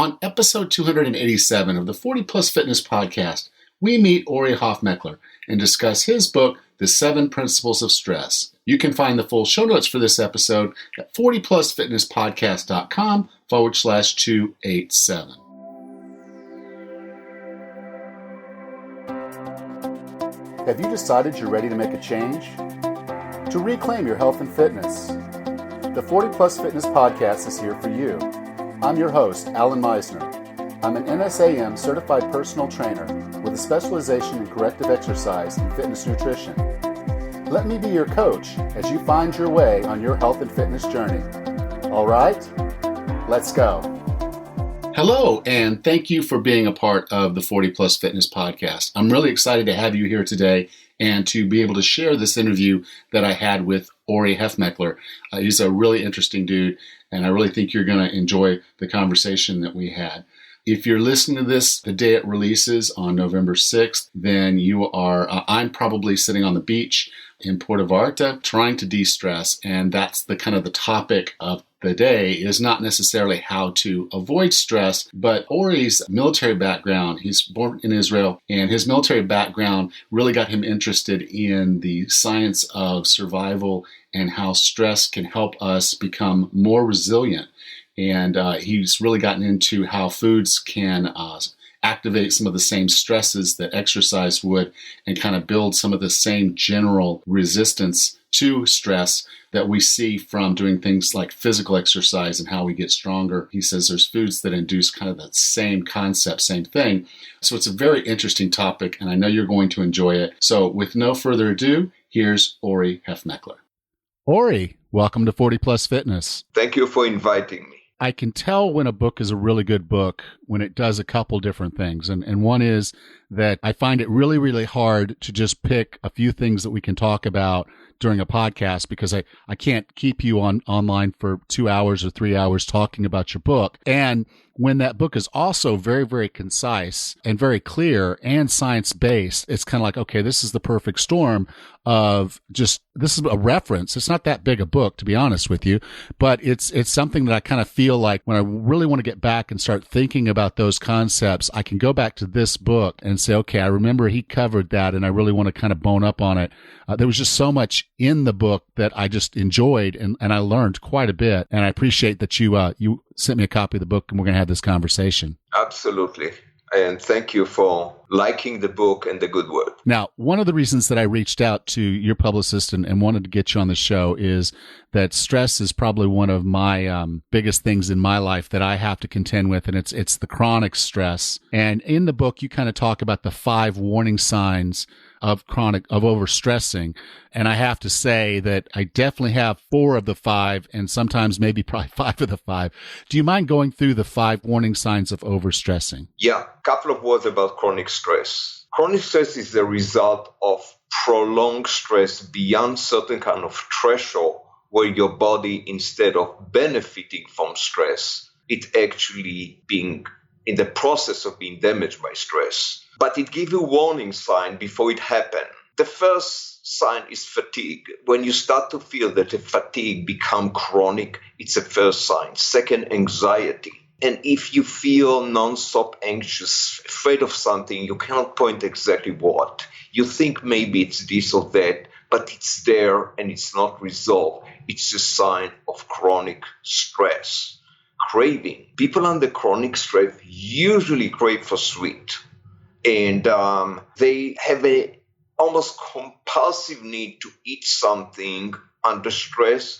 On episode 287 of the 40 Plus Fitness Podcast, we meet Ori Hofmekler and discuss his book, The 7 Principles of Stress. You can find the full show notes for this episode at 40plusfitnesspodcast.com/287. Have you decided you're ready to make a change? To reclaim your health and fitness? The 40 Plus Fitness Podcast is here for you. I'm your host, Alan Meisner. I'm an NSAM certified personal trainer with a specialization in corrective exercise and fitness nutrition. Let me be your coach as you find your way on your health and fitness journey. All right, let's go. Hello, and thank you for being a part of the 40 Plus Fitness Podcast. I'm really excited to have you here today and to be able to share this interview that I had with Ori Hofmekler. He's a really interesting dude, and I really think you're going to enjoy the conversation that we had. If you're listening to this the day it releases on November 6th, then I'm probably sitting on the beach in Puerto Vallarta trying to de-stress, and that's the kind of the topic of the day is not necessarily how to avoid stress, but Ori's military background, he's born in Israel, and his military background really got him interested in the science of survival and how stress can help us become more resilient. And he's really gotten into how foods can activate some of the same stresses that exercise would and kind of build some of the same general resistance to stress that we see from doing things like physical exercise and how we get stronger. He says there's foods that induce kind of that same concept, same thing. So it's a very interesting topic, and I know you're going to enjoy it. So with no further ado, here's Ori Hofmekler. Ori, welcome to 40 Plus Fitness. Thank you for inviting me. I can tell when a book is a really good book when it does a couple different things. And one is that I find it really, really hard to just pick a few things that we can talk about during a podcast because I can't keep you online for 2 hours or 3 hours talking about your book. And when that book is also very, very concise and very clear and science-based, it's kind of like, okay, this is the perfect storm of just, this is a reference. It's not that big a book, to be honest with you, but it's something that I kind of feel like when I really want to get back and start thinking about those concepts, I can go back to this book and say, okay, I remember he covered that and I really want to kind of bone up on it. There was just so much in the book that I just enjoyed and I learned quite a bit. And I appreciate that you sent me a copy of the book and we're going to have this conversation. Absolutely. And thank you for liking the book and the good word. Now, one of the reasons that I reached out to your publicist and wanted to get you on the show is that stress is probably one of my biggest things in my life that I have to contend with, and it's the chronic stress. And in the book, you kind of talk about the 5 warning signs of overstressing. And I have to say that I definitely have 4 of the 5 and sometimes maybe probably 5 of the 5. Do you mind going through the 5 warning signs of overstressing? Yeah, a couple of words about chronic stress. Chronic stress is the result of prolonged stress beyond certain kind of threshold where your body, instead of benefiting from stress, it actually being in the process of being damaged by stress. But it gives you a warning sign before it happens. The first sign is fatigue. When you start to feel that the fatigue become chronic, it's a first sign. Second, anxiety. And if you feel nonstop anxious, afraid of something, you cannot point exactly what. You think maybe it's this or that, but it's there and it's not resolved. It's a sign of chronic stress. Craving. People under chronic stress usually crave for sweet. And they have a almost compulsive need to eat something under stress.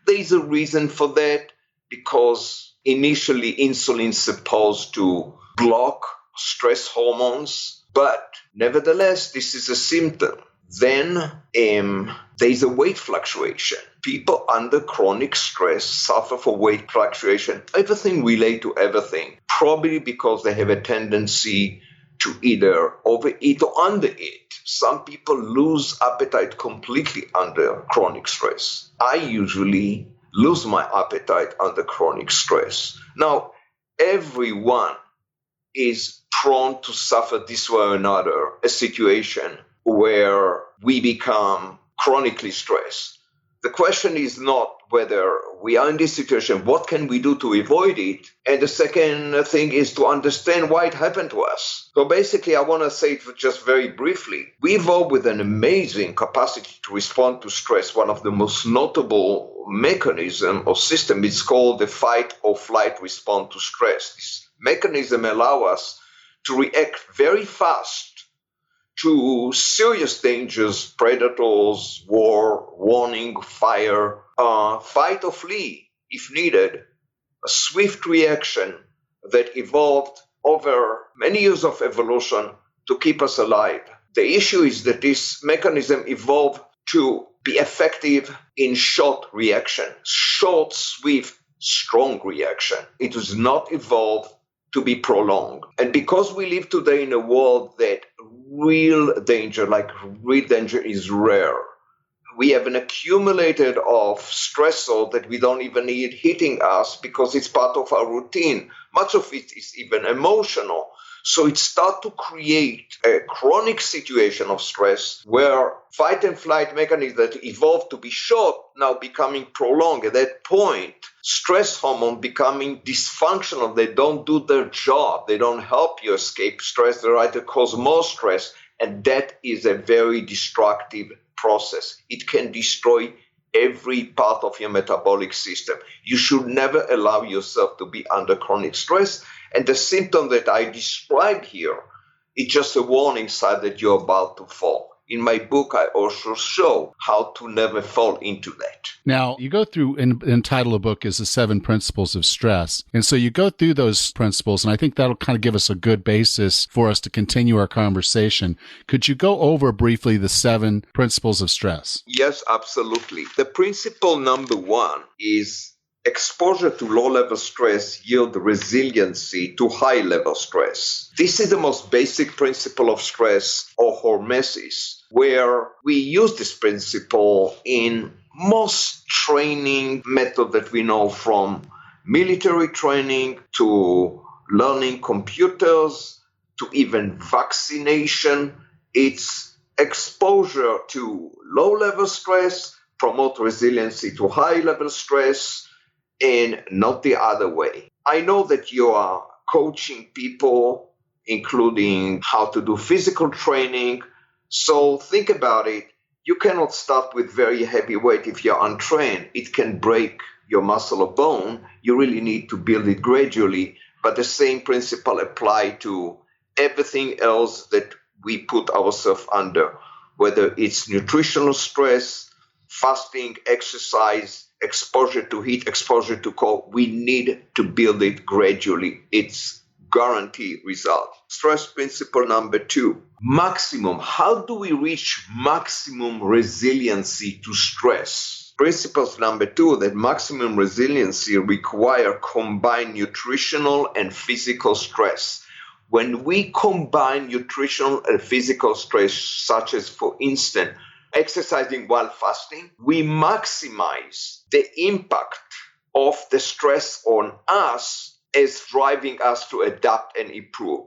There is a reason for that because initially insulin is supposed to block stress hormones, but nevertheless, this is a symptom. Then there is a weight fluctuation. People under chronic stress suffer from weight fluctuation. Everything relates to everything, probably because they have a tendency to either overeat or undereat. Some people lose appetite completely under chronic stress. I usually lose my appetite under chronic stress. Now, everyone is prone to suffer this way or another, a situation where we become chronically stressed. The question is not whether we are in this situation, what can we do to avoid it? And the second thing is to understand why it happened to us. So basically, I want to say it just very briefly. We evolved with an amazing capacity to respond to stress. One of the most notable mechanism or system is called the fight or flight response to stress. This mechanism allows us to react very fast to serious dangers, predators, war, warning, fire, fight or flee if needed, a swift reaction that evolved over many years of evolution to keep us alive. The issue is that this mechanism evolved to be effective in short reaction, short, swift, strong reaction. It was not evolved to be prolonged. And because we live today in a world that real danger is rare, we have an accumulated of stressor that we don't even need hitting us because it's part of our routine. Much of it is even emotional. So it starts to create a chronic situation of stress where fight and flight mechanisms that evolved to be short now becoming prolonged. At that point, stress hormone becoming dysfunctional. They don't do their job. They don't help you escape stress. They rather cause more stress. And that is a very destructive process. It can destroy every part of your metabolic system. You should never allow yourself to be under chronic stress. And the symptom that I describe here is just a warning sign that you're about to fall. In my book, I also show how to never fall into that. Now, you go through, and title of the book is The 7 Principles of Stress. And so you go through those principles, and I think that'll kind of give us a good basis for us to continue our conversation. Could you go over briefly the 7 principles of stress? Yes, absolutely. The principle number 1 is exposure to low-level stress yield resiliency to high-level stress. This is the most basic principle of stress or hormesis, where we use this principle in most training method that we know, from military training to learning computers to even vaccination. It's exposure to low-level stress, promote resiliency to high-level stress, and not the other way. I know that you are coaching people, including how to do physical training. So think about it. You cannot start with very heavy weight if you're untrained. It can break your muscle or bone. You really need to build it gradually. But the same principle apply to everything else that we put ourselves under, whether it's nutritional stress, fasting, exercise, exposure to heat, exposure to cold. We need to build it gradually. It's guaranteed result. Stress principle number 2, maximum. How do we reach maximum resiliency to stress? Principles number 2, that maximum resiliency require combined nutritional and physical stress. When we combine nutritional and physical stress, such as, for instance, exercising while fasting, we maximize the impact of the stress on us as driving us to adapt and improve.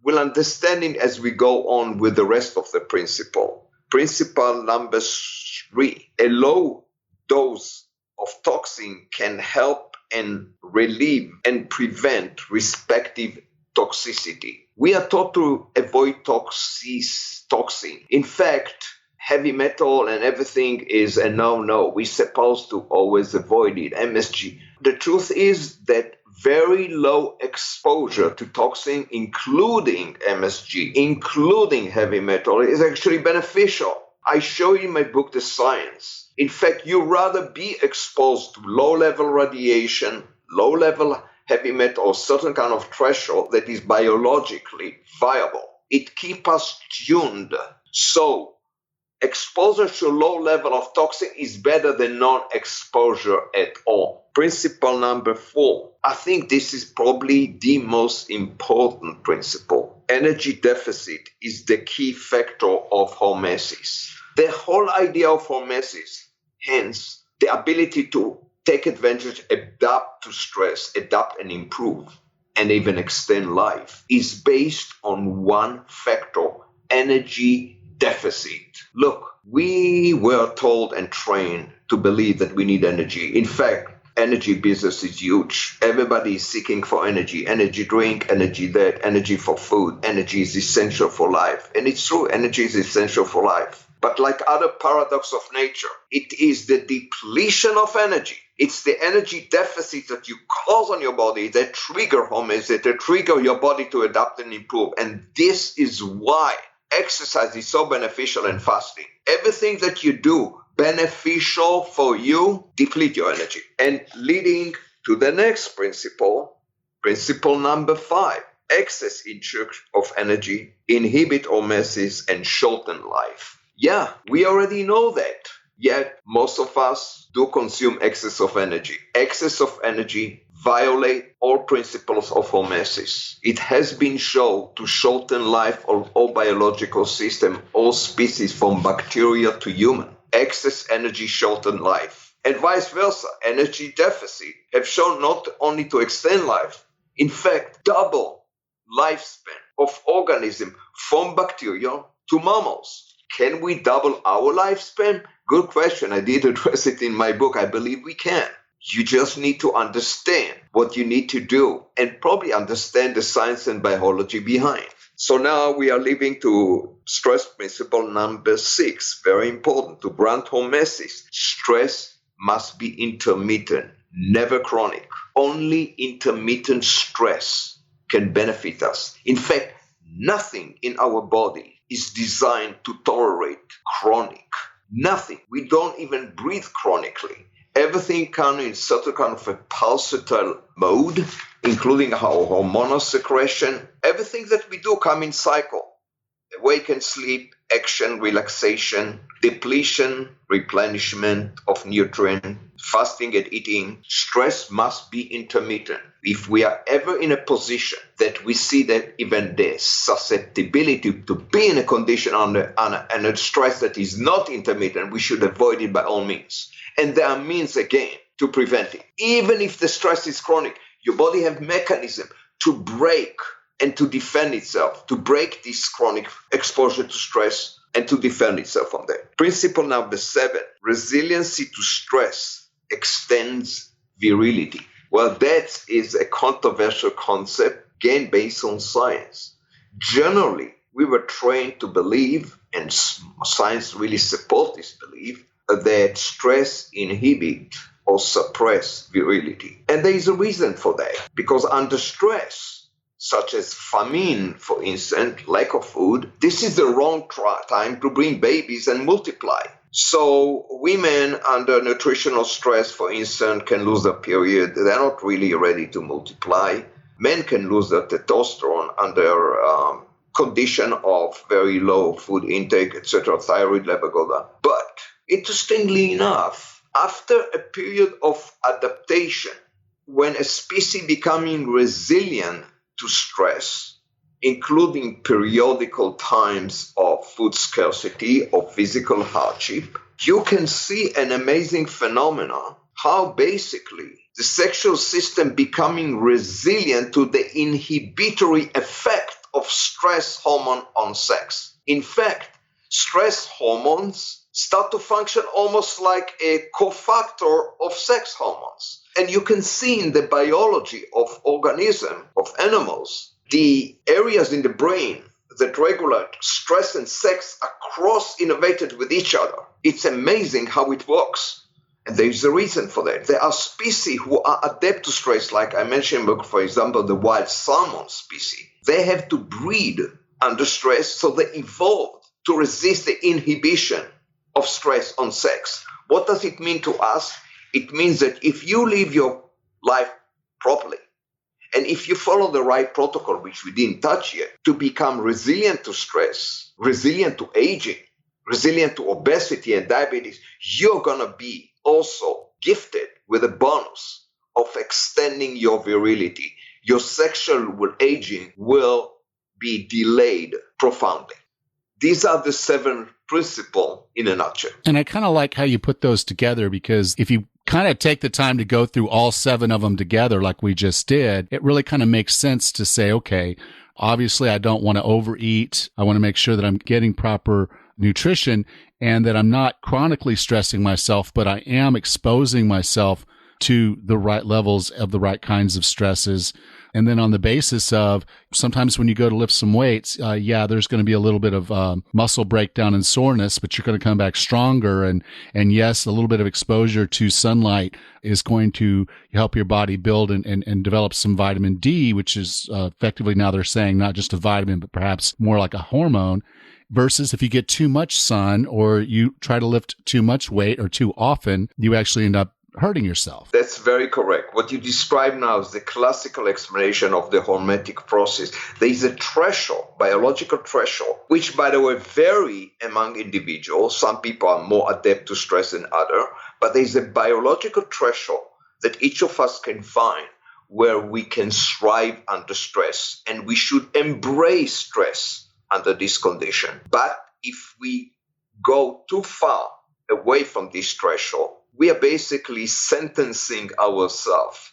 We'll understand it as we go on with the rest of the principle. Principle number 3, a low dose of toxin can help and relieve and prevent respective toxicity. We are taught to avoid toxin. In fact, heavy metal and everything is a no-no. We're supposed to always avoid it. MSG. The truth is that very low exposure to toxin, including MSG, including heavy metal, is actually beneficial. I show you in my book, The Science. In fact, you'd rather be exposed to low-level radiation, low-level heavy metal, or certain kind of threshold that is biologically viable. It keeps us tuned. So, exposure to low level of toxin is better than non-exposure at all. Principle number 4. I think this is probably the most important principle. Energy deficit is the key factor of hormesis. The whole idea of hormesis, hence the ability to take advantage, adapt to stress, adapt and improve, and even extend life, is based on one factor: energy deficit. Look, we were told and trained to believe that we need energy. In fact, energy business is huge. Everybody is seeking for energy drink, energy that, energy for food. Energy is essential for life. And it's true, energy is essential for life. But like other paradox of nature, it is the depletion of energy. It's the energy deficit that you cause on your body that trigger homeostasis, that trigger your body to adapt and improve. And this is why exercise is so beneficial and fasting. Everything that you do beneficial for you, deplete your energy. And leading to the next principle number 5, excess intake of energy, inhibit homeostasis and shorten life. Yeah, we already know that. Yet most of us do consume excess of energy. Excess of energy violate all principles of homeostasis. It has been shown to shorten life of all biological systems, all species from bacteria to human. Excess energy shorten life. And vice versa, energy deficit have shown not only to extend life, in fact, double lifespan of organism from bacteria to mammals. Can we double our lifespan? Good question. I did address it in my book. I believe we can. You just need to understand what you need to do and probably understand the science and biology behind. So now we are leaving to stress principle number 6. Very important to grant homeostasis. Stress must be intermittent, never chronic. Only intermittent stress can benefit us. In fact, nothing in our body is designed to tolerate chronic. Nothing. We don't even breathe chronically. Everything comes in certain kind of a pulsatile mode, including our hormonal secretion. Everything that we do comes in cycle. Awake and sleep, action, relaxation, depletion, replenishment of nutrient, fasting and eating. Stress must be intermittent. If we are ever in a position that we see that even the susceptibility to be in a condition under a stress that is not intermittent, we should avoid it by all means. And there are means, again, to prevent it. Even if the stress is chronic, your body has mechanism to break and to defend itself, to break this chronic exposure to stress and to defend itself from that. Principle number 7, resiliency to stress extends virility. Well, that is a controversial concept, again, based on science. Generally, we were trained to believe, and science really supports this belief, that stress inhibit or suppress virility. And there is a reason for that, because under stress, such as famine, for instance, lack of food, this is the wrong time to bring babies and multiply. So women under nutritional stress, for instance, can lose their period. They're not really ready to multiply. Men can lose their testosterone under condition of very low food intake, etc., thyroid level go down. But interestingly enough, after a period of adaptation, when a species becoming resilient to stress, including periodical times of food scarcity or physical hardship, you can see an amazing phenomenon, how basically the sexual system becoming resilient to the inhibitory effect of stress hormone on sex. In fact, stress hormones start to function almost like a cofactor of sex hormones. And you can see in the biology of organisms, of animals, the areas in the brain that regulate stress and sex are cross-innervated with each other. It's amazing how it works. And there is a reason for that. There are species who are adept to stress, like I mentioned, for example, the wild salmon species. They have to breed under stress, so they evolved to resist the inhibition of stress on sex. What does it mean to us? It means that if you live your life properly, and if you follow the right protocol, which we didn't touch yet, to become resilient to stress, resilient to aging, resilient to obesity and diabetes, you're going to be also gifted with a bonus of extending your virility. Your sexual aging will be delayed profoundly. These are the 7 principles in a nutshell. And I kind of like how you put those together, because if you kind of take the time to go through all 7 of them together like we just did, it really kind of makes sense to say, okay, obviously I don't want to overeat. I want to make sure that I'm getting proper nutrition, and that I'm not chronically stressing myself, but I am exposing myself to the right levels of the right kinds of stresses. And then on the basis of sometimes when you go to lift some weights, there's going to be a little bit of muscle breakdown and soreness, but you're going to come back stronger. And yes, a little bit of exposure to sunlight is going to help your body build and develop some vitamin D, which is effectively now they're saying not just a vitamin, but perhaps more like a hormone. Versus if you get too much sun or you try to lift too much weight or too often, you actually end up hurting yourself. That's very correct. What you describe now is the classical explanation of the hormetic process. There is a threshold, biological threshold, which, by the way, vary among individuals. Some people are more adept to stress than others, but there is a biological threshold that each of us can find where we can thrive under stress, and we should embrace stress under this condition. But if we go too far away from this threshold, we are basically sentencing ourselves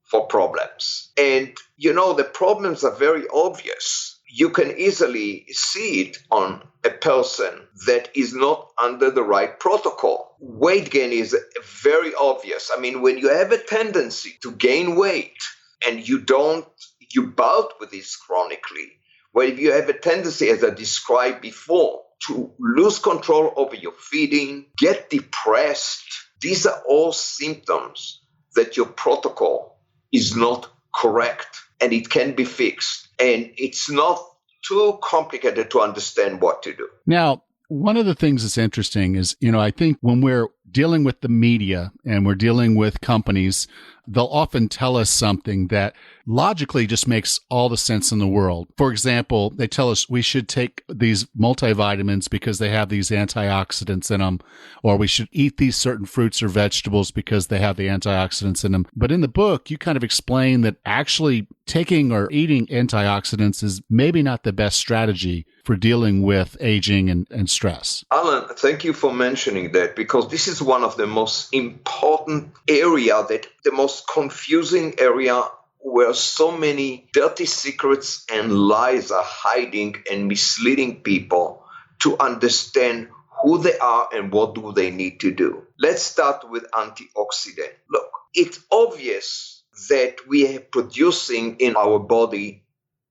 for problems. And, the problems are very obvious. You can easily see it on a person that is not under the right protocol. Weight gain is very obvious. I mean, when you have a tendency to gain weight and you bout with this chronically, well, if you have a tendency, as I described before, to lose control over your feeding, get depressed, these are all symptoms that your protocol is not correct, and it can be fixed. And it's not too complicated to understand what to do. Now, one of the things that's interesting is, I think when we're dealing with the media and we're dealing with companies, they'll often tell us something that logically just makes all the sense in the world. For example, they tell us we should take these multivitamins because they have these antioxidants in them, or we should eat these certain fruits or vegetables because they have the antioxidants in them. But in the book, you kind of explain that actually taking or eating antioxidants is maybe not the best strategy for dealing with aging and stress. Alan, thank you for mentioning that, because this is one of the most important area, that the most confusing area where so many dirty secrets and lies are hiding and misleading people to understand who they are and what do they need to do. Let's start with antioxidant. Look, it's obvious that we are producing in our body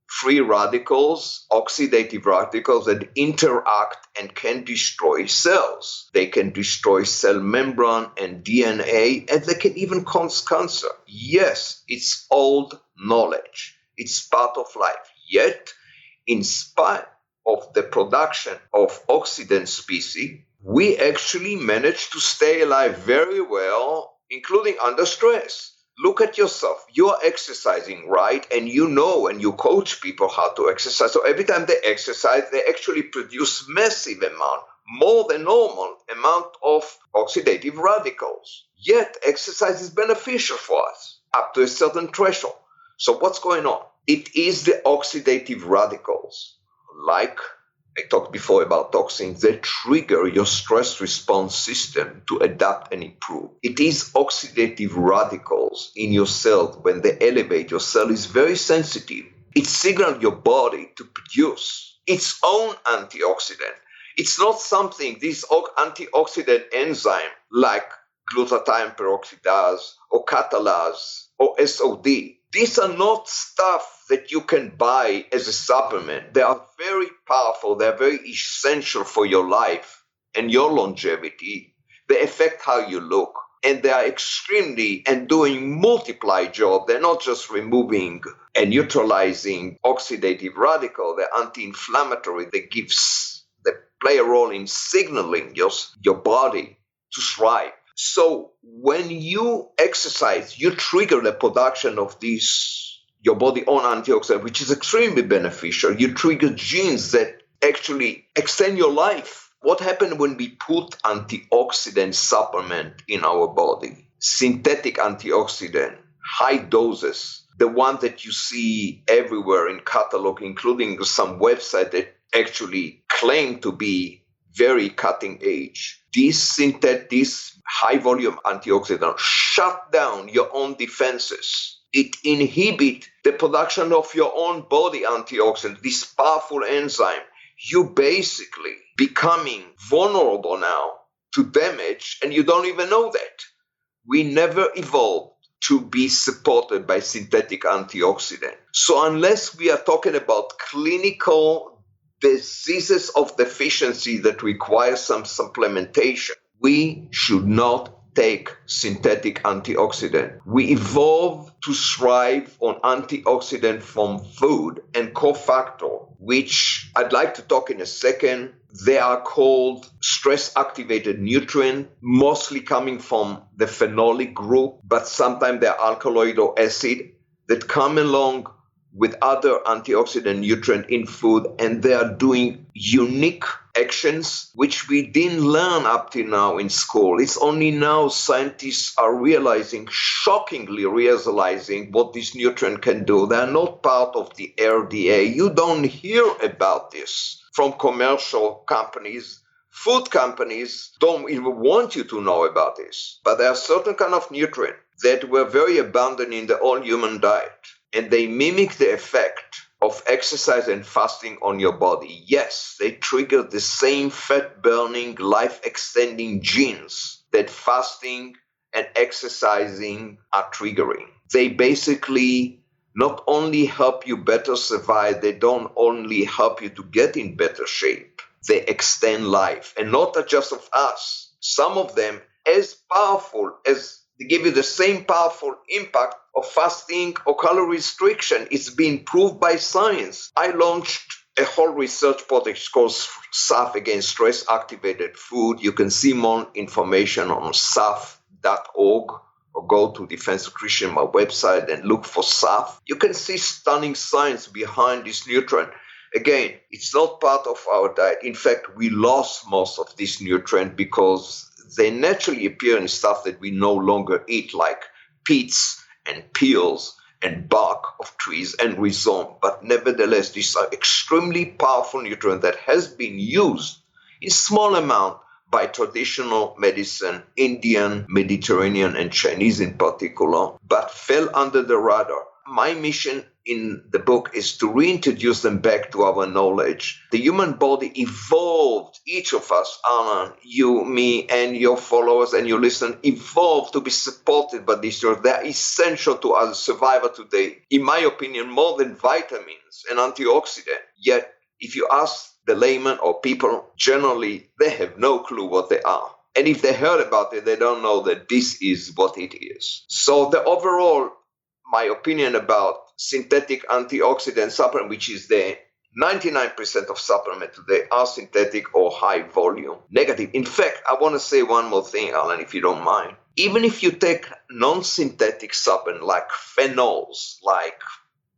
free radicals, oxidative radicals that interact and can destroy cells. They can destroy cell membrane and DNA, and they can even cause cancer. Yes, it's old knowledge. It's part of life. Yet, in spite of the production of oxidant species, we actually manage to stay alive very well, including under stress. Look at yourself. You are exercising, right? And and you coach people how to exercise. So every time they exercise, they actually produce massive amount, more than normal amount of oxidative radicals. Yet exercise is beneficial for us up to a certain threshold. So what's going on? It is the oxidative radicals, like I talked before about toxins, that trigger your stress response system to adapt and improve. It is oxidative radicals in your cell. When they elevate, your cell is very sensitive. It signals your body to produce its own antioxidant. It's not something, this antioxidant enzyme like glutathione peroxidase or catalase or SOD. These are not stuff that you can buy as a supplement. They are very powerful. They're very essential for your life and your longevity. They affect how you look. And they are extremely and doing multiply job. They're not just removing and neutralizing oxidative radical. They're anti-inflammatory. They play a role in signaling your body to thrive. So when you exercise, you trigger the production of these, your body own antioxidant, which is extremely beneficial. You trigger genes that actually extend your life. What happens when we put antioxidant supplement in our body? Synthetic antioxidant, high doses, the one that you see everywhere in catalog, including some website that actually claim to be very cutting edge. This high volume antioxidant shut down your own defenses. It inhibits the production of your own body antioxidant, this powerful enzyme. you basically becoming vulnerable now to damage, and you don't even know that. We never evolved to be supported by synthetic antioxidant. So unless we are talking about clinical diseases of deficiency that require some supplementation, we should not take synthetic antioxidant. We evolved to thrive on antioxidant from food and cofactor, which I'd like to talk in a second. They are called stress-activated nutrient, mostly coming from the phenolic group, but sometimes they're alkaloid or acid that come along with other antioxidant nutrient in food, and they are doing unique actions which we didn't learn up to now in school. It's only now scientists are shockingly realizing what this nutrient can do. They are not part of the RDA. You don't hear about this from commercial companies. Food companies don't even want you to know about this. But there are certain kind of nutrients that were very abundant in the all human diet, and they mimic the effect of exercise and fasting on your body. Yes, they trigger the same fat-burning, life-extending genes that fasting and exercising are triggering. They basically not only help you better survive, they don't only help you to get in better shape, they extend life. And not just of us. Some of them as powerful as they give you the same powerful impact of fasting or calorie restriction. It's been proved by science. I launched a whole research project called SAF, against stress-activated food. You can see more information on saf.org, or go to Defense Nutrition, my website, and look for SAF. You can see stunning science behind this nutrient. Again, it's not part of our diet. In fact, we lost most of this nutrient because they naturally appear in stuff that we no longer eat, like pits and peels and bark of trees and rhizome. But nevertheless, these are extremely powerful nutrients that has been used in small amount by traditional medicine, Indian, Mediterranean, and Chinese in particular, but fell under the radar. My mission in the book is to reintroduce them back to our knowledge. The human body evolved, each of us, Alan, you, me, and your followers and your listeners, evolved to be supported by these drugs. They're essential to our survival today, in my opinion, more than vitamins and antioxidants. Yet, if you ask the layman or people, generally, they have no clue what they are. And if they heard about it, they don't know that this is what it is. So the overall, my opinion about synthetic antioxidant supplement, which is the 99% of supplement today are synthetic or high volume. Negative. In fact, I want to say one more thing, Alan, if you don't mind. Even if you take non-synthetic supplement like phenols, like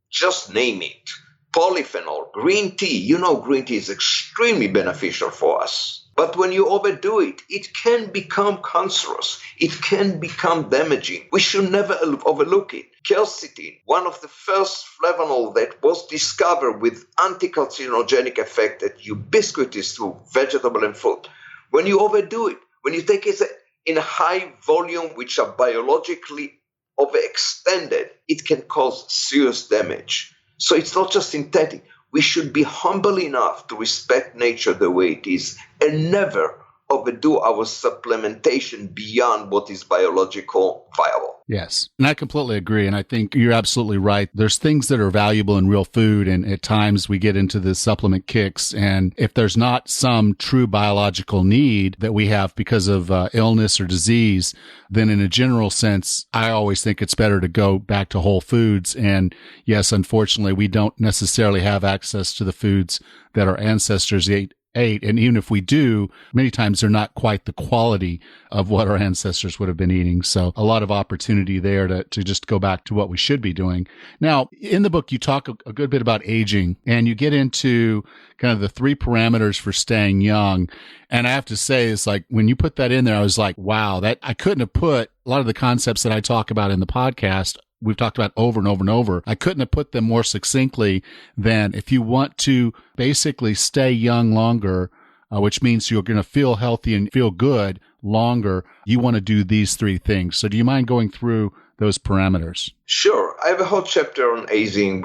just name it, polyphenol, green tea, you know green tea is extremely beneficial for us. But when you overdo it, it can become cancerous. It can become damaging. We should never overlook it. Quercetin, one of the first flavonol that was discovered with anti-carcinogenic effect that ubiquitous to vegetable and fruit. When you overdo it, when you take it in a high volume, which are biologically overextended, it can cause serious damage. So it's not just synthetic. We should be humble enough to respect nature the way it is and never overdo our supplementation beyond what is biological viable. Yes, and I completely agree. And I think you're absolutely right. There's things that are valuable in real food. And at times we get into the supplement kicks. And if there's not some true biological need that we have because of illness or disease, then in a general sense, I always think it's better to go back to whole foods. And yes, unfortunately, we don't necessarily have access to the foods that our ancestors ate. And even if we do, many times they're not quite the quality of what our ancestors would have been eating. So a lot of opportunity there to just go back to what we should be doing. Now, in the book, you talk a good bit about aging, and you get into kind of the 3 parameters for staying young. And I have to say, it's like when you put that in there, I was like, wow, that I couldn't have put a lot of the concepts that I talk about in the podcast. We've talked about over and over and over. I couldn't have put them more succinctly than if you want to basically stay young longer, which means you're going to feel healthy and feel good longer, you want to do these 3 things. So do you mind going through those parameters? Sure. I have a whole chapter on aging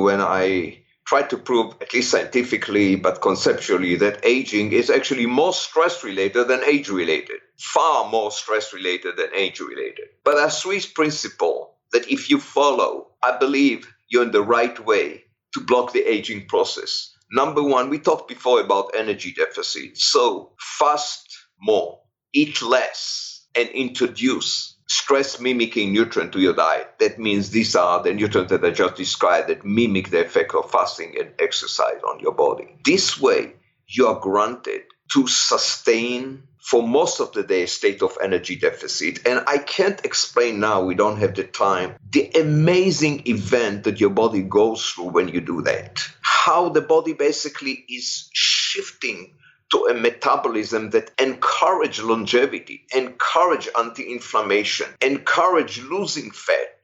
when I tried to prove, at least scientifically, but conceptually, that aging is actually more stress-related than age-related. Far more stress-related than age-related. But there are three principles that if you follow, I believe you're in the right way to block the aging process. Number one, we talked before about energy deficit. So fast more, eat less, and introduce stress-mimicking nutrient to your diet. That means these are the nutrients that I just described that mimic the effect of fasting and exercise on your body. This way, you are granted to sustain for most of the day a state of energy deficit. And I can't explain now, we don't have the time, the amazing event that your body goes through when you do that. How the body basically is shifting to a metabolism that encourage longevity, encourage anti-inflammation, encourage losing fat.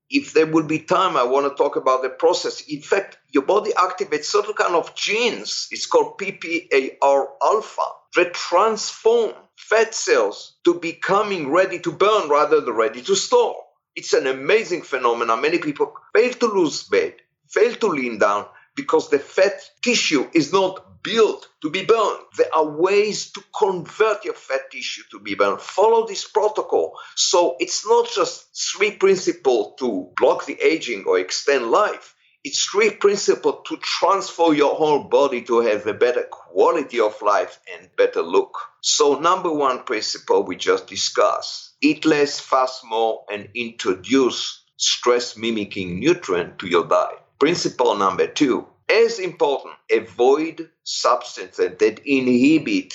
If there will be time, I want to talk about the process. In fact, your body activates certain kind of genes. It's called PPAR alpha that transform fat cells to becoming ready to burn rather than ready to store. It's an amazing phenomenon. Many people fail to lose weight, fail to lean down because the fat tissue is not built to be burned. There are ways to convert your fat tissue to be burned. Follow this protocol. So it's not just three principles to block the aging or extend life. It's three principles to transform your whole body to have a better quality of life and better look. So number one principle we just discussed. Eat less, fast more, and introduce stress-mimicking nutrient to your diet. Principle number two. As important, avoid substances that inhibit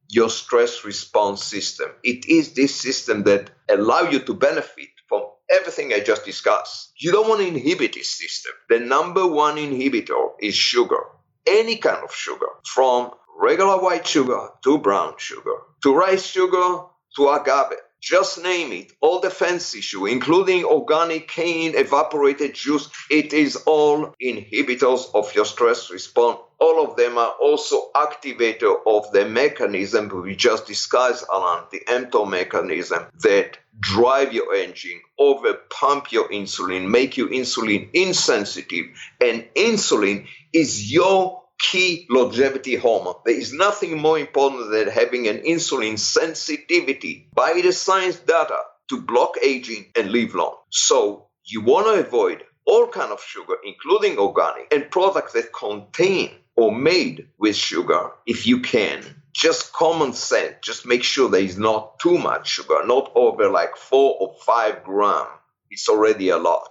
your stress response system. It is this system that allows you to benefit from everything I just discussed. You don't want to inhibit this system. The number one inhibitor is sugar. Any kind of sugar, from regular white sugar to brown sugar, to rice sugar to agave. Just name it, all the fancy sugar, including organic cane, evaporated juice, it is all inhibitors of your stress response. All of them are also activator of the mechanism we just discussed, Alan, the mTOR mechanism that drive your engine, over pump your insulin, make you insulin insensitive, and insulin is your key longevity hormone. There is nothing more important than having an insulin sensitivity by the science data to block aging and live long. So you want to avoid all kind of sugar, including organic, and products that contain or made with sugar if you can. Just common sense, just make sure there is not too much sugar, not over like 4 or 5 grams. It's already a lot.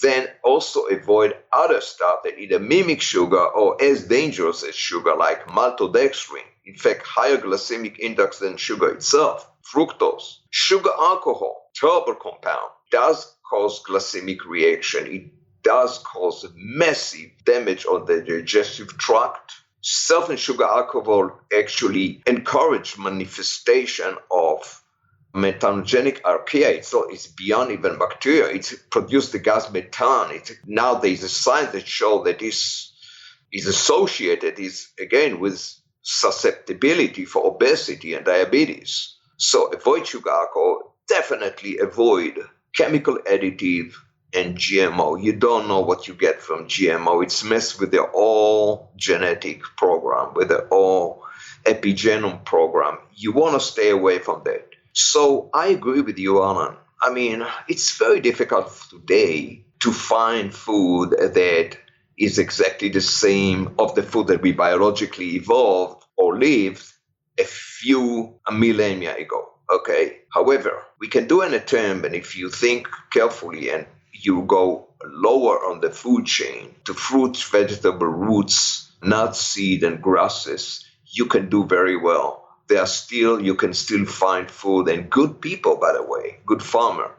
Then also avoid other stuff that either mimic sugar or as dangerous as sugar, like maltodextrin. In fact, higher glycemic index than sugar itself. Fructose. Sugar alcohol, terrible compound, does cause glycemic reaction. It does cause massive damage on the digestive tract. Certain sugar alcohol actually encourage manifestation of methanogenic archaea, so it's beyond even bacteria. It produced the gas methane. Now there's a science that shows that is associated again with susceptibility for obesity and diabetes. So avoid sugar alcohol. Definitely avoid chemical additive and GMO. You don't know what you get from GMO. It's messed with the all genetic program, with the all epigenome program. You want to stay away from that. So I agree with you, Alan. I mean, it's very difficult today to find food that is exactly the same of the food that we biologically evolved or lived a few millennia ago. Okay. However, we can do an attempt, and if you think carefully and you go lower on the food chain to fruits, vegetable, roots, nuts, seed, and grasses, you can do very well. You can still find food, and good people, by the way, good farmer,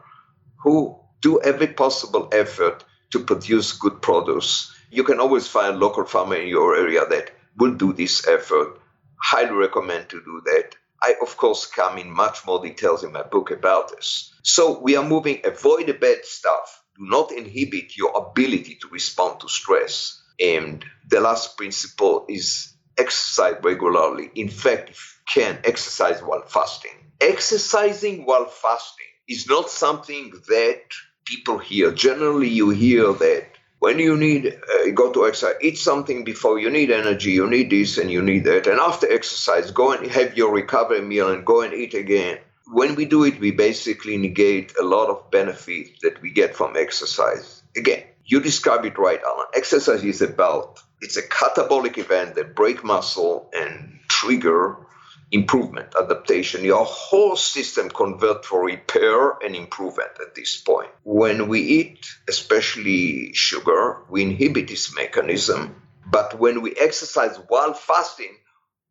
who do every possible effort to produce good produce. You can always find a local farmer in your area that will do this effort. Highly recommend to do that. I, of course, come in much more details in my book about this. So we are moving, avoid the bad stuff. Do not inhibit your ability to respond to stress. And the last principle is exercise regularly. In fact, if you can, exercise while fasting. Exercising while fasting is not something that people hear. Generally, you hear that when you need, go to exercise, eat something before, you need energy, you need this and you need that. And after exercise, go and have your recovery meal and go and eat again. When we do it, we basically negate a lot of benefit that we get from exercise. Again, you describe it right, Alan. Exercise is it's a catabolic event that break muscle and trigger improvement, adaptation. Your whole system convert for repair and improvement at this point. When we eat, especially sugar, we inhibit this mechanism. But when we exercise while fasting,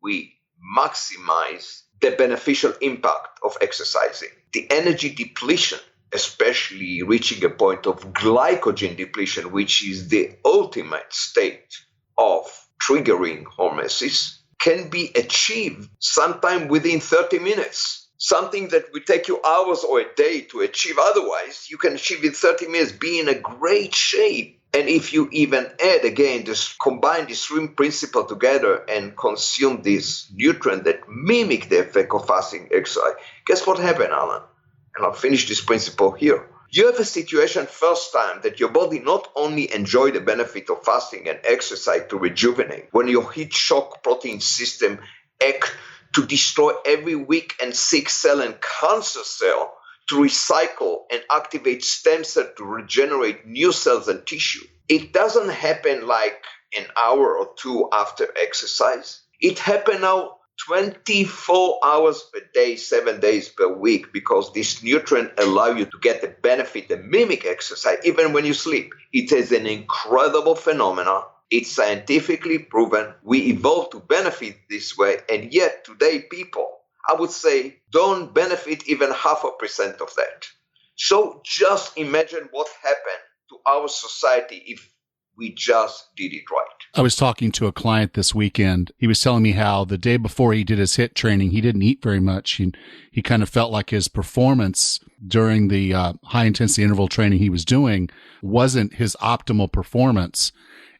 we maximize the beneficial impact of exercising. The energy depletion, especially reaching a point of glycogen depletion, which is the ultimate state of triggering hormesis, can be achieved sometime within 30 minutes. Something that would take you hours or a day to achieve otherwise, you can achieve in 30 minutes, be in a great shape. And if you even add, again, combine this three principle together and consume this nutrient that mimic the effect of fasting exercise, guess what happened, Alan? And I'll finish this principle here. You have a situation first time that your body not only enjoy the benefit of fasting and exercise to rejuvenate, when your heat shock protein system act to destroy every weak and sick cell and cancer cell, to recycle and activate stem cells to regenerate new cells and tissue. It doesn't happen like an hour or two after exercise. It happens now 24 hours per day, 7 days per week, because this nutrient allow you to get the benefit, the mimic exercise, even when you sleep. It is an incredible phenomenon. It's scientifically proven. We evolved to benefit this way, and yet today people, I would say, don't benefit even 0.5% of that. So just imagine what happened to our society if we just did it right. I was talking to a client this weekend. He was telling me how the day before he did his HIIT training, he didn't eat very much. He kind of felt like his performance during the high intensity interval training he was doing wasn't his optimal performance.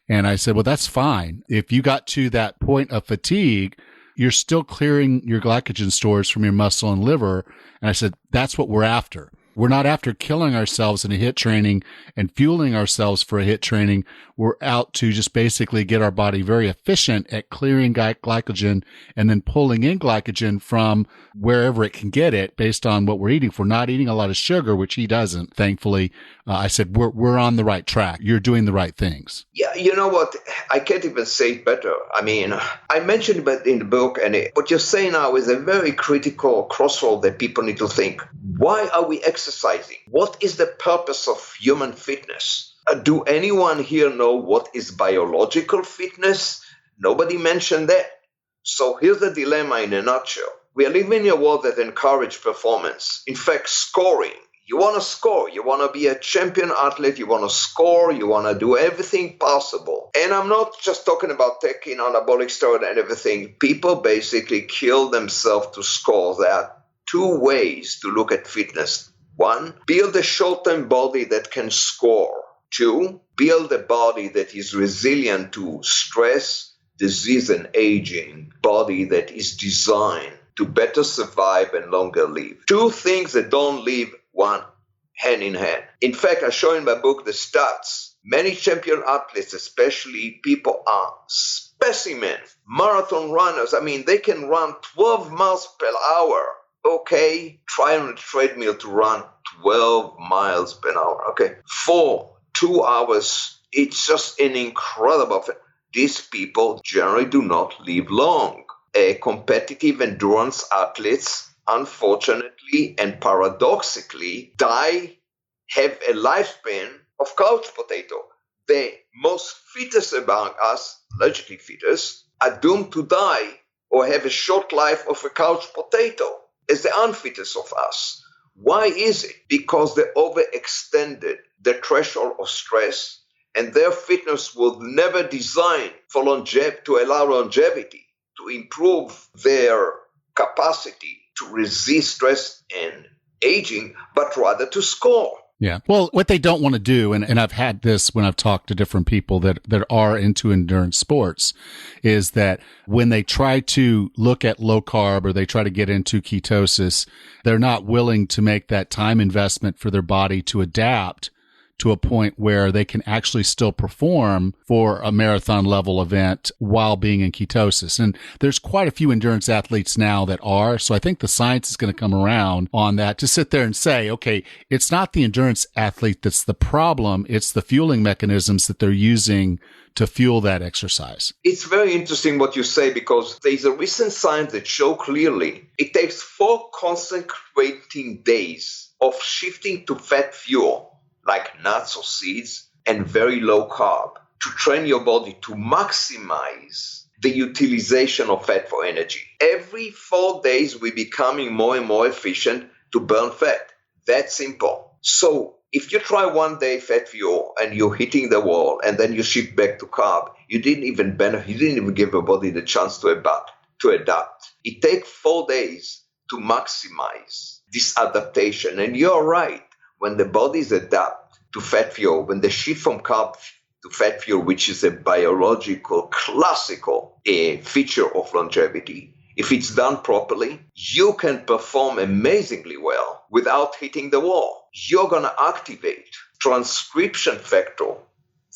And I said, well, that's fine. If you got to that point of fatigue, you're still clearing your glycogen stores from your muscle and liver. And I said, that's what we're after. We're not after killing ourselves in a HIIT training and fueling ourselves for a HIIT training. We're out to just basically get our body very efficient at clearing glycogen and then pulling in glycogen from wherever it can get it based on what we're eating. If we're not eating a lot of sugar, which he doesn't, thankfully, I said, we're on the right track. You're doing the right things. Yeah, you know what? I can't even say it better. I mean, I mentioned it in the book, and what you're saying now is a very critical crossroad that people need to think. Why are we exercising? What is the purpose of human fitness? Do anyone here know what is biological fitness? Nobody mentioned that. So here's the dilemma in a nutshell. We are living in a world that encourages performance. In fact, scoring. You want to score. You want to be a champion athlete. You want to score. You want to do everything possible. And I'm not just talking about taking anabolic steroid and everything. People basically kill themselves to score. There are two ways to look at fitness. One, build a short-term body that can score. Two, build a body that is resilient to stress, disease, and aging. Body that is designed to better survive and longer live. Two things that don't live one hand in hand. In fact, I show in my book the stats. Many champion athletes, especially people are specimen, marathon runners. I mean, they can run 12 miles per hour. Okay, try on a treadmill to run 12 miles per hour. Okay, for 2 hours, it's just an incredible thing. These people generally do not live long. Competitive endurance athletes, unfortunately and paradoxically, have a lifespan of couch potato. The most fittest among us, allegedly fittest, are doomed to die or have a short life of a couch potato as the unfittest of us. Why is it? Because they overextended the threshold of stress, and their fitness was never designed for to allow longevity, to improve their capacity to resist stress and aging, but rather to score. Yeah. Well, what they don't want to do, and I've had this when I've talked to different people that are into endurance sports, is that when they try to look at low carb or they try to get into ketosis, they're not willing to make that time investment for their body to adapt to a point where they can actually still perform for a marathon level event while being in ketosis. And there's quite a few endurance athletes now that are. So I think the science is going to come around on that to sit there and say, okay, it's not the endurance athlete that's the problem. It's the fueling mechanisms that they're using to fuel that exercise. It's very interesting what you say, because there's a recent science that show clearly it takes 4 consecutive days of shifting to fat fuel, like nuts or seeds, and very low carb, to train your body to maximize the utilization of fat for energy. Every 4 days, we're becoming more and more efficient to burn fat. That's simple. So if you try 1 day fat fuel and you're hitting the wall and then you shift back to carb, you didn't even benefit, you didn't even give your body the chance to adapt. It takes 4 days to maximize this adaptation. And you're right, when the bodies adapt to fat fuel, when they shift from carb to fat fuel, which is a biological, classical feature of longevity, if it's done properly, you can perform amazingly well without hitting the wall. You're going to activate transcription factor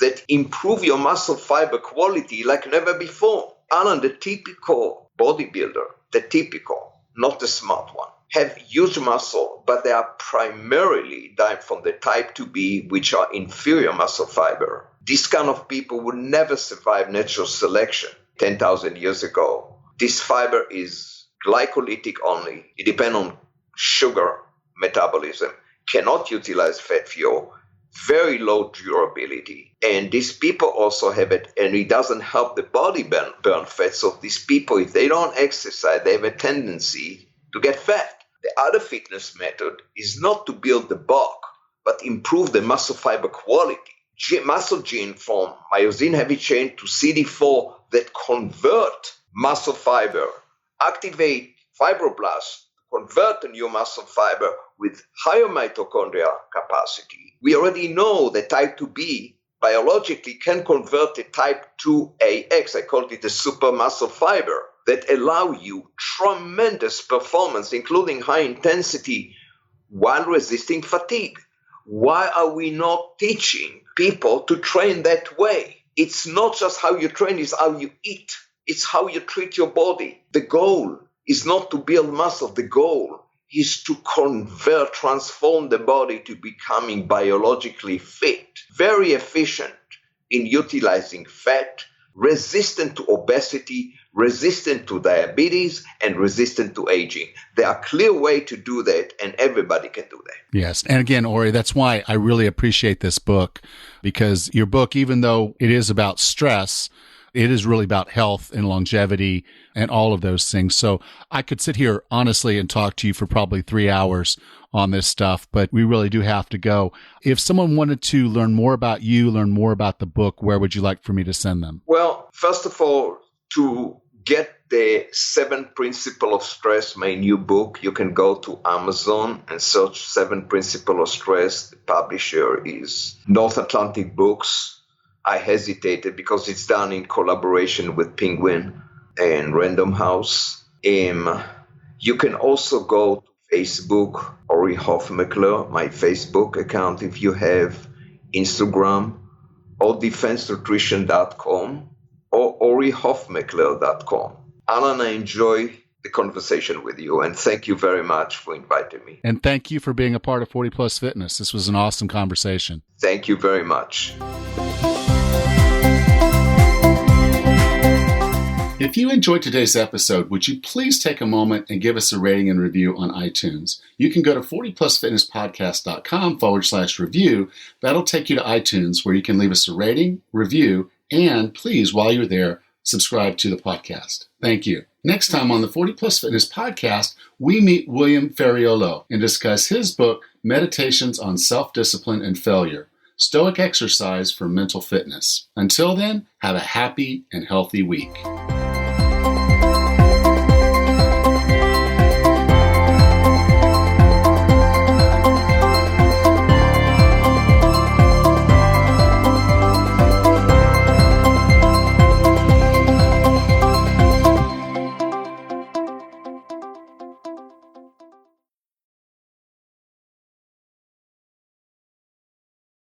that improve your muscle fiber quality like never before. Alan, the typical bodybuilder, not the smart one, have huge muscle, but they are primarily derived from the type 2B, which are inferior muscle fiber. These kind of people would never survive natural selection 10,000 years ago. This fiber is glycolytic only. It depends on sugar metabolism, cannot utilize fat fuel, very low durability. And these people also have it, and it doesn't help the body burn fat. So these people, if they don't exercise, they have a tendency to get fat. The other fitness method is not to build the bulk, but improve the muscle fiber quality. Muscle gene from myosin heavy chain to CD4 that convert muscle fiber, activate fibroblasts, convert a new muscle fiber with higher mitochondrial capacity. We already know that type 2B biologically can convert to type 2AX. I called it a super muscle fiber that allow you tremendous performance, including high intensity, while resisting fatigue. Why are we not teaching people to train that way? It's not just how you train, it's how you eat. It's how you treat your body. The goal is not to build muscle. The goal is to transform the body to becoming biologically fit, very efficient in utilizing fat, resistant to obesity, resistant to diabetes, and resistant to aging. There are clear ways to do that, and everybody can do that. Yes. And again, Ori, that's why I really appreciate this book, because your book, even though it is about stress, it is really about health and longevity and all of those things. So I could sit here honestly and talk to you for probably 3 hours on this stuff, but we really do have to go. If someone wanted to learn more about you, learn more about the book, where would you like for me to send them? Well, first of all, to get the 7 Principles of Stress, my new book, you can go to Amazon and search 7 Principles of Stress. The publisher is North Atlantic Books. I hesitated because it's done in collaboration with Penguin and Random House. You can also go to Facebook, Ori Hofmekler, my Facebook account if you have Instagram, or defensenutrition.com, or orihofmekler.com. Alan, I enjoy the conversation with you, and thank you very much for inviting me. And thank you for being a part of 40 Plus Fitness. This was an awesome conversation. Thank you very much. If you enjoyed today's episode, would you please take a moment and give us a rating and review on iTunes? You can go to 40plusfitnesspodcast.com/review. That'll take you to iTunes, where you can leave us a rating, review, and please, while you're there, subscribe to the podcast. Thank you. Next time on the 40 Plus Fitness podcast, we meet William Ferriolo and discuss his book, Meditations on Self-Discipline and Failure, Stoic Exercise for Mental Fitness. Until then, have a happy and healthy week.